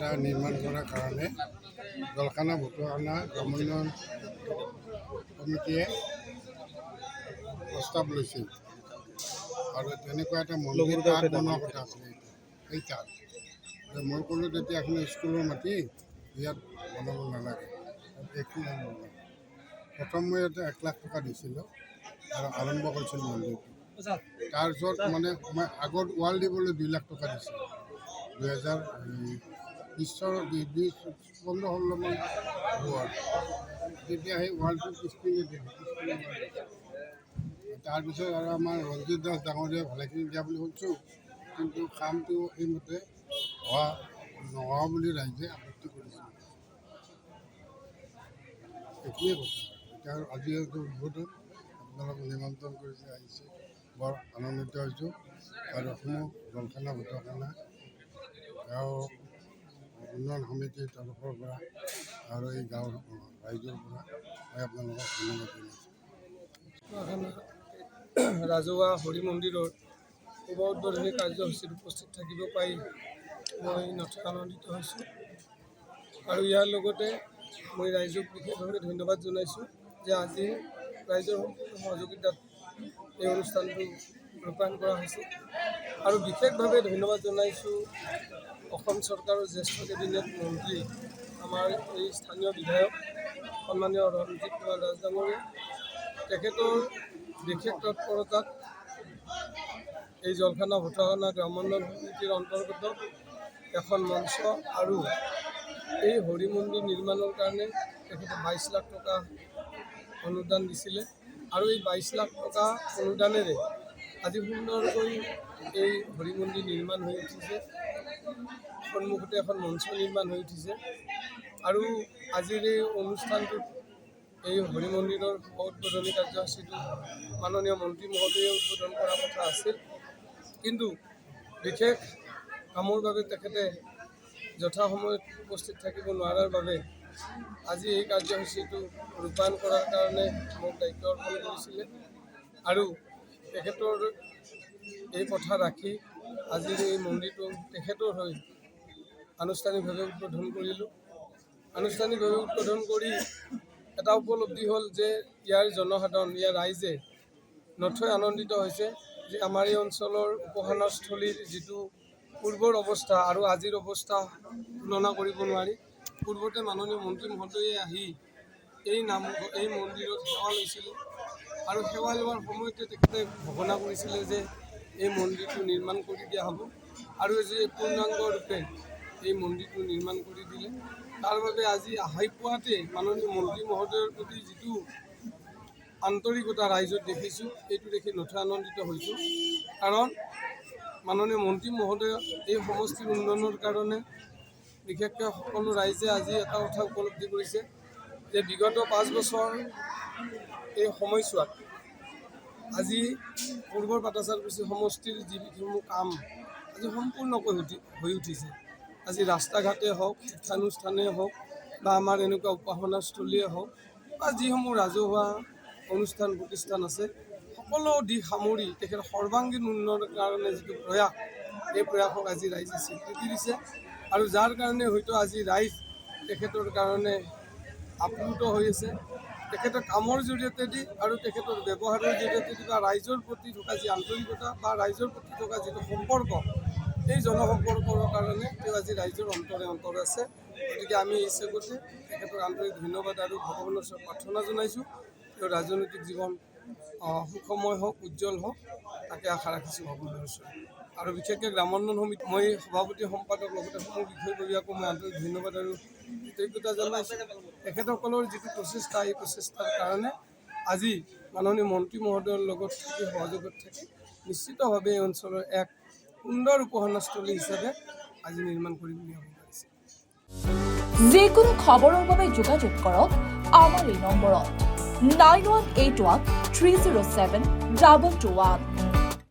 এটা নিৰ্মাণ কৰাৰ কাৰণে জলখানা ভতুৱাখানা গ্ৰামোন্নয়ন কমিটিয়ে প্ৰস্তাৱ লৈছিল আৰু তেনেকুৱা এটা মন্দিৰ তাত বনোৱা কথা আছিলে। এই তাত মই ক'লোঁ তেতিয়া এখন স্কুলৰ মাটি ইয়াত বনাব নালাগে, একো নালাগে। প্ৰথম মই ইয়াতে 1 লাখ টকা দিছিলোঁ আৰু আৰম্ভ কৰিছিলোঁ মন্দিৰটো। তাৰপিছত মানে মই আগত ৱাল দিবলৈ 2 লাখ টকা দিছিলোঁ। 2015-16 মান হোৱাৰ তেতিয়া সেই ৱালটো পিছপিনে দিলোঁ। তাৰপিছত আৰু আমাৰ ৰঞ্জিত দাস ডাঙৰীয়া ভালেখিনি দিয়া বুলি শুনিছোঁ, কিন্তু কামটো সেইমতে নোহোৱা বুলি ৰাইজে আপত্তি কৰিছিল। এইটোৱে কথা। এতিয়া আজি উদ্বোধন আপোনালোক নিমন্ত্ৰণ কৰিছে, আহিছে, বৰ আনন্দিত হৈছোঁ। আৰু অসমৰ জলখানা ভতুৱাখানা গাঁও উন্নয়ন সমিতিৰ তৰফৰ পৰা আৰু এই গাঁৱৰ ৰাইজৰ পৰা মই আপোনালোকক ধন্যবাদ জনাইছোঁ। ৰাজহুৱা হৰি মন্দিৰৰ শুভ উদ্বোধনী কাৰ্যসূচীত উপস্থিত থাকিব পাৰি মই নথৈ আনন্দিত হৈছোঁ। আৰু ইয়াৰ লগতে মই ৰাইজক বিশেষভাৱে ধন্যবাদ জনাইছোঁ যে আজি ৰাইজৰ সম্পূৰ্ণ সহযোগিতাত এই অনুষ্ঠানটো ৰূপায়ণ কৰা হৈছে। আৰু বিশেষভাৱে ধন্যবাদ জনাইছোঁ অসম চৰকাৰৰ জ্যেষ্ঠ কেবিনেট মন্ত্ৰী, আমাৰ এই স্থানীয় বিধায়ক সন্মানীয় ৰঞ্জিত কুমাৰ দাস ডাঙৰীয়া। তেখেতৰ বিশেষ তৎপৰতাত এই জলখানা ভতুৱাখানা গ্ৰামোন্নয়ন সমিতিৰ অন্তৰ্গত এখন মঞ্চ আৰু এই হৰি মন্দিৰ নিৰ্মাণৰ কাৰণে তেখেতে 22 লাখ টকা অনুদান দিছিলে। আৰু এই 22 লাখ টকা অনুদানেৰে আজি সুন্দৰকৈ এই হৰি মন্দিৰ নিৰ্মাণ হৈ উঠিছে। সন্মুখতে এখন মঞ্চ নিৰ্মাণ হৈ উঠিছে। আৰু আজিৰ এই অনুষ্ঠানটোত এই হৰি মন্দিৰৰ উদ্বোধনী কাৰ্যসূচীটো মাননীয় মন্ত্ৰী মহোদয়ে উদ্বোধন কৰাৰ কথা আছিল, কিন্তু বিশেষ কামৰ বাবে তেখেতে যথাসময়ত উপস্থিত থাকিব নোৱাৰাৰ বাবে আজি এই কাৰ্যসূচীটো ৰূপায়ণ কৰাৰ কাৰণে মোক দায়িত্ব অৰ্পণ কৰিছিলে। আৰু তেখেতৰ এই কথা ৰাখি আজিৰ এই মন্দিৰটো তেখেতৰ হৈ আনুষ্ঠানিকভাৱে উদ্বোধন কৰিলোঁ। আনুষ্ঠানিকভাৱে উদ্বোধন কৰি এটা উপলব্ধি হ'ল যে ইয়াৰ জনসাধাৰণ, ইয়াৰ ৰাইজে নথৈ আনন্দিত হৈছে যে আমাৰ এই অঞ্চলৰ উপাসনাস্থলীৰ যিটো পূৰ্বৰ অৱস্থা আৰু আজিৰ অৱস্থা তুলনা কৰিব নোৱাৰি। পূৰ্বতে মাননীয় মন্ত্ৰী মহোদয়ে আহি এই মন্দিৰত সেৱা লৈছিলে আৰু সেৱা লোৱাৰ সময়তে তেখেতে ঘোষণা কৰিছিলে যে এই মন্দিৰটো নিৰ্মাণ কৰি দিয়া হ'ব আৰু যে পূৰ্ণাংগ ৰূপে এই মন্দিৰটো নিৰ্মাণ কৰি দিলে। তাৰ বাবে আজি আহি পোৱাতে মাননীয় মন্ত্ৰী মহোদয়ৰ প্ৰতি যিটো আন্তৰিকতা ৰাইজত দেখিছোঁ, এইটো দেখি নথৈ আনন্দিত হৈছোঁ। কাৰণ মাননীয় মন্ত্ৰী মহোদয় এই সমষ্টিৰ উন্নয়নৰ কাৰণে বিশেষকৈ সকলো ৰাইজে আজি এটা কথা উপলব্ধি কৰিছে যে বিগত 5 বছৰ এই সময়ছোৱাত আজি পূৰ্বৰ পাটাচাৰকুছি সমষ্টিৰ যিসমূহ কাম আজি সম্পূৰ্ণকৈ হৈ উঠিছে। আজি ৰাস্তা ঘাটেই হওক, শিক্ষানুষ্ঠানেই হওক বা আমাৰ এনেকুৱা উপাসনাস্থলীয়ে হওক বা যিসমূহ ৰাজহুৱা অনুষ্ঠান প্ৰতিষ্ঠান আছে, সকলো দিশ সামৰি তেখেতৰ সৰ্বাংগীন উন্নয়নৰ কাৰণে যিটো প্ৰয়াস, এই প্ৰয়াসক আজি ৰাইজে স্বীকৃতি দিছে। আৰু যাৰ কাৰণে হয়তো আজি ৰাইজ তেখেতৰ কাৰণে আপ্লুত হৈ আছে। তেখেতৰ কামৰ জৰিয়তে দি আৰু তেখেতৰ ব্যৱহাৰৰ জৰিয়তে দি বা ৰাইজৰ প্ৰতি থকা যি আন্তৰিকতা বা ৰাইজৰ প্ৰতি থকা যিটো সম্পৰ্ক, এই জনসম্পৰ্কৰ কাৰণে তেওঁ আজি ৰাইজৰ অন্তৰে আছে। গতিকে আমি এই চেগতে তেখেতৰ আন্তৰিক ধন্যবাদ আৰু ভগৱানৰ ওচৰত প্ৰাৰ্থনা জনাইছোঁ। তেওঁৰ ৰাজনৈতিক জীৱন সুখময় হওক, উজ্জ্বল হওক, তাকে আশা ৰাখিছোঁ ভগৱানৰ ওচৰত। আৰু বিশেষকৈ গ্ৰামোন্নয়ন সমিতি মই সভাপতি সম্পাদক লগতে সমূহ বিষয়ববীয়াকো মই আন্তৰিক ধন্যবাদ আৰু কৃতজ্ঞতা জনাইছোঁ। তেখেতসকলৰ যিটো প্ৰচেষ্টা, এই প্ৰচেষ্টাৰ কাৰণে আজি মাননীয় মন্ত্ৰী মহোদয়ৰ লগত থাকি সহযোগত থাকি নিশ্চিতভাৱে এই অঞ্চলৰ এক সুন্দৰ উপাসনাস্থলী হিচাপে আজি নিৰ্মাণ কৰিম বুলি ভাবি পাৰিছে। যিকোনো খবৰৰ বাবে যোগাযোগ কৰক আমাৰ এই নম্বৰত 9181 307 221।